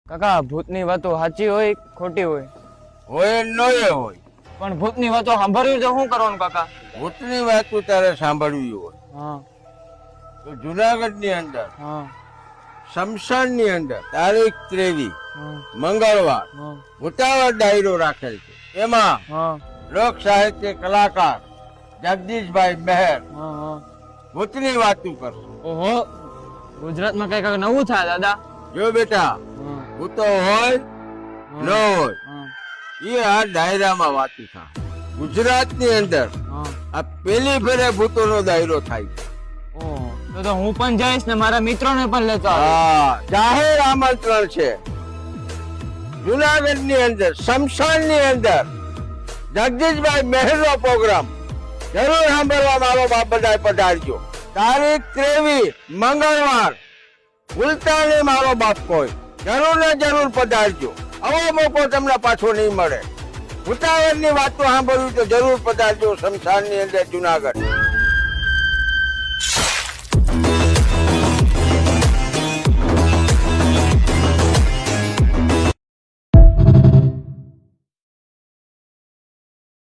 કાકા ભૂતની વાતો સાચી હોય ખોટી હોય? હોય ન હોય, પણ ભૂતની વાતો સાંભળવી તો શું કરવાનું કાકા? ભૂતની વાતો તારે સાંભળવી હોય હા તો જુનાગઢ ની અંદર હા શમશાન ની અંદર તારીખ 23 હા મંગળવાર હા ભૂતાવર ડાયરો રાખેલ છે. એમાં હા લોક સાહિત્ય કલાકાર જગદીશભાઈ મહેર હા હા. ભૂતની વાતો કરશે. ઓહો, ગુજરાતમાં કઈક નવું થાય દાદા. જો બેટા હા ભૂતો હોય ન હોય હા એ આ ડાયરામાં વાતો થાય. ગુજરાત ની અંદર હા. આ પેલી ફેરે ભૂતો નો દાયરો થાય છે. ઓહો, તો હું પણ જઈશ ને મારા મિત્રોને પણ લેતો આવીશ. હા, જાહેર આમંત્રણ છે. જુનાગઢ ની અંદર શમશાન ની અંદર જગદીશભાઈ મહેર નો પ્રોગ્રામ જરૂર સાંભળવા મારો બાપ બધા પધારજો. તારીખ 23 મંગળવાર ભૂલતા નહીં મારો બાપ કોઈ. જરૂર ને જરૂર પધારજો. આવો મોકો તમને પાછો નહીં મળે. ભૂતાવર ની વાતો સાંભળવી તો જરૂર પધારજો શમશાન ની અંદર જુનાગઢ.